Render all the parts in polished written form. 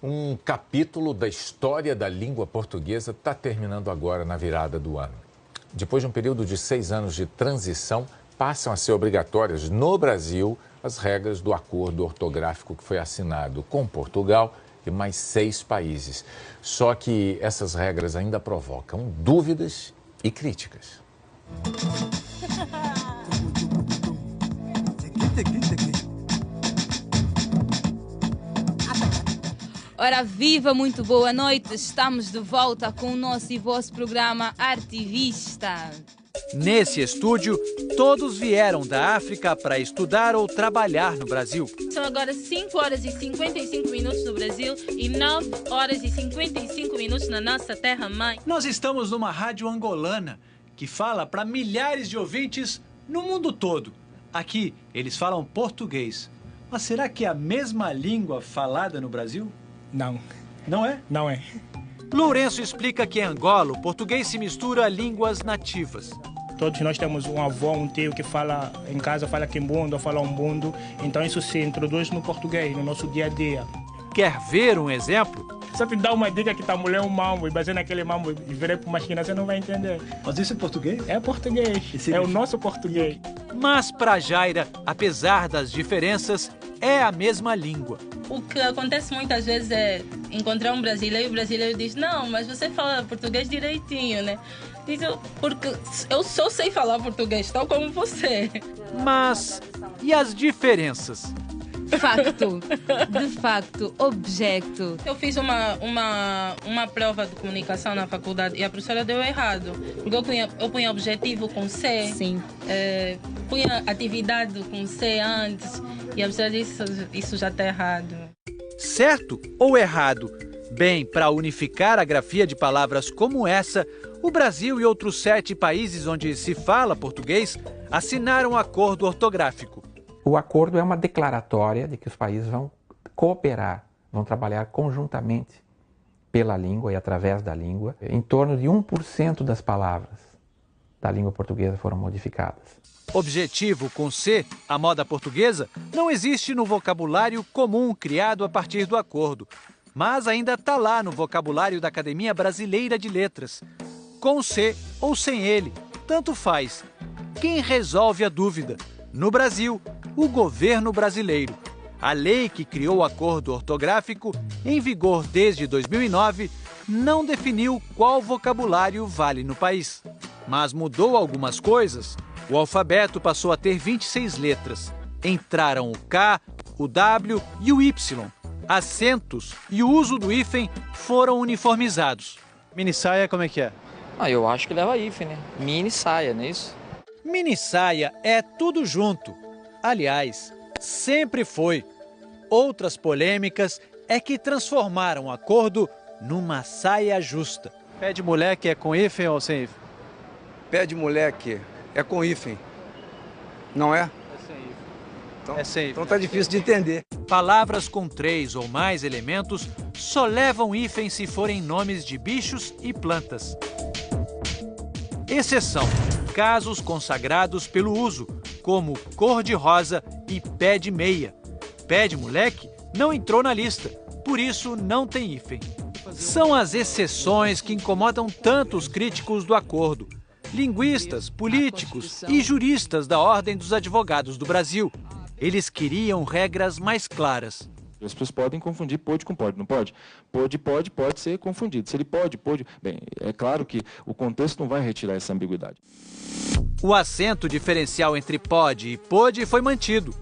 Um capítulo da história da língua portuguesa está terminando agora na virada do ano. Depois de um período de 6 anos de transição, passam a ser obrigatórias no Brasil as regras do acordo ortográfico que foi assinado com Portugal e mais 6 países. Só que essas regras ainda provocam dúvidas e críticas. Ora viva, muito boa noite. Estamos de volta com o nosso e vosso programa Artivista. Nesse estúdio, todos vieram da África para estudar ou trabalhar no Brasil. São agora 5 horas e 55 minutos no Brasil e 9 horas e 55 minutos na nossa terra-mãe. Nós estamos numa rádio angolana que fala para milhares de ouvintes no mundo todo. Aqui, eles falam português. Mas será que é a mesma língua falada no Brasil? Não. Não é? Não é. Lourenço explica que em Angola, o português se mistura a línguas nativas. Todos nós temos um avô, um tio que fala em casa, fala quimbundo, fala umbundo. Então isso se introduz no português, no nosso dia a dia. Quer ver um exemplo? Só te dá uma dica que tá mulher um mambo e baseia naquele mambo e virar para uma esquina, você não vai entender. Mas isso é português? É português. É o nosso português. Mas para Jaira, apesar das diferenças, é a mesma língua. O que acontece muitas vezes é encontrar um brasileiro e o brasileiro diz: não, mas você fala português direitinho, né? Diz eu, porque eu só sei falar português, tal como você. Mas e as diferenças? Facto, de facto, objeto. Eu fiz uma prova de comunicação na faculdade e a professora deu errado. Porque eu punha objetivo com C. Sim. Punha atividade com C antes e a professora disse: isso já está errado. Certo ou errado? Bem, para unificar a grafia de palavras como essa, o Brasil e outros 7 países onde se fala português assinaram um acordo ortográfico. O acordo é uma declaratória de que os países vão cooperar, vão trabalhar conjuntamente pela língua e através da língua. Em torno de 1% das palavras da língua portuguesa foram modificadas. Objetivo com C, a moda portuguesa, não existe no vocabulário comum criado a partir do acordo, mas ainda está lá no vocabulário da Academia Brasileira de Letras. Com C ou sem ele, tanto faz. Quem resolve a dúvida? No Brasil, o governo brasileiro. A lei que criou o acordo ortográfico, em vigor desde 2009, não definiu qual vocabulário vale no país. Mas mudou algumas coisas. O alfabeto passou a ter 26 letras. Entraram o K, o W e o Y. Acentos e o uso do hífen foram uniformizados. Mini saia, como é que é? Eu acho que leva hífen, né? Mini saia, não é isso? Mini saia é tudo junto. Aliás, sempre foi. Outras polêmicas é que transformaram o acordo numa saia justa. Pé de moleque é com hífen ou sem hífen? Pé de moleque é com hífen, não é? É sem hífen. Então, é sem hífen. Então tá difícil de entender. Palavras com 3 ou mais elementos só levam hífen se forem nomes de bichos e plantas. Exceção: casos consagrados pelo uso, como cor-de-rosa e pé de meia. Pé de moleque não entrou na lista, por isso não tem hífen. São as exceções que incomodam tanto os críticos do acordo. Linguistas, políticos e juristas da Ordem dos Advogados do Brasil. Eles queriam regras mais claras. As pessoas podem confundir pode com pode, não pode? Pode ser confundido. Se ele pode... Bem, é claro que o contexto não vai retirar essa ambiguidade. O acento diferencial entre pode e pôde foi mantido.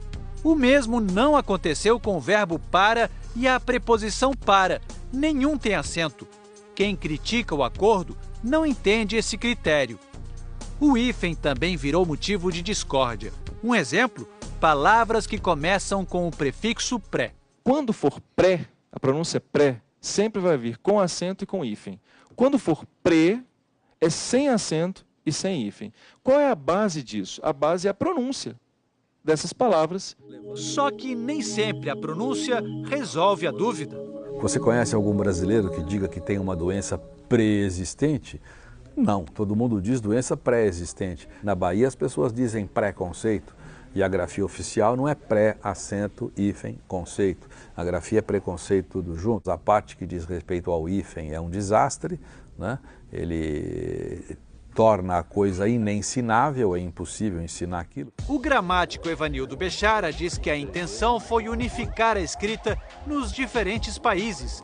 O mesmo não aconteceu com o verbo para e a preposição para. Nenhum tem acento. Quem critica o acordo não entende esse critério. O hífen também virou motivo de discórdia. Um exemplo: palavras que começam com o prefixo pré. Quando for pré, a pronúncia pré sempre vai vir com acento e com hífen. Quando for pré, é sem acento e sem hífen. Qual é a base disso? A base é a pronúncia dessas palavras. Só que nem sempre a pronúncia resolve a dúvida. Você conhece algum brasileiro que diga que tem uma doença pré-existente? Não, todo mundo diz doença pré-existente. Na Bahia as pessoas dizem preconceito. E a grafia oficial não é pré, acento, hífen, conceito. A grafia é preconceito tudo junto. A parte que diz respeito ao hífen é um desastre, né? Ele torna a coisa inensinável, é impossível ensinar aquilo. O gramático Evanildo Bechara diz que a intenção foi unificar a escrita nos diferentes países,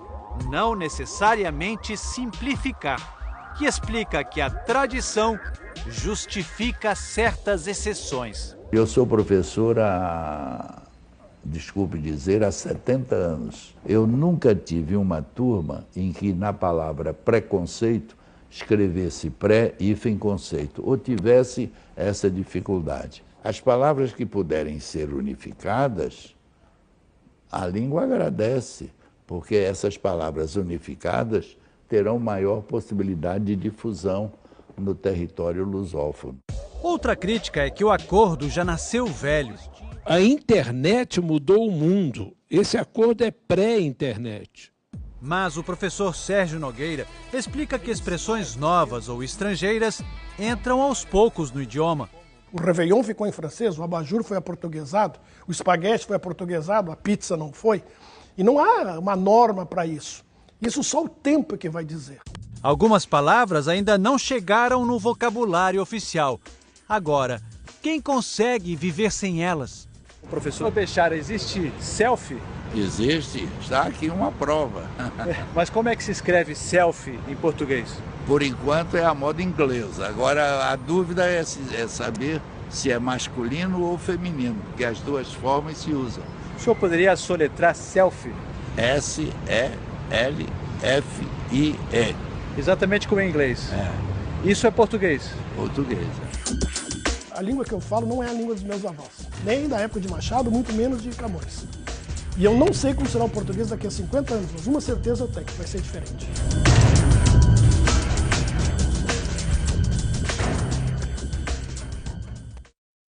não necessariamente simplificar, e explica que a tradição justifica certas exceções. Eu sou professor desculpe dizer, há 70 anos. Eu nunca tive uma turma em que na palavra preconceito escrevesse pré, hífen, conceito, ou tivesse essa dificuldade. As palavras que puderem ser unificadas, a língua agradece, porque essas palavras unificadas terão maior possibilidade de difusão no território lusófono. Outra crítica é que o acordo já nasceu velho. A internet mudou o mundo. Esse acordo é pré-internet. Mas o professor Sérgio Nogueira explica que expressões novas ou estrangeiras entram aos poucos no idioma. O Réveillon ficou em francês, o abajur foi aportuguesado, o espaguete foi aportuguesado, a pizza não foi. E não há uma norma para isso. Isso só o tempo que vai dizer. Algumas palavras ainda não chegaram no vocabulário oficial. Agora, quem consegue viver sem elas? Professor Bechara, existe selfie? Existe, está aqui uma prova. Mas como é que se escreve selfie em português? Por enquanto é a moda inglesa. Agora a dúvida é saber se é masculino ou feminino, porque as duas formas se usam. O senhor poderia soletrar selfie? S-E-L-F-I-E. Exatamente como em inglês. É. Isso é português? Português. A língua que eu falo não é a língua dos meus avós, nem da época de Machado, muito menos de Camões. E eu não sei como será o português daqui a 50 anos, mas uma certeza eu tenho, vai ser diferente.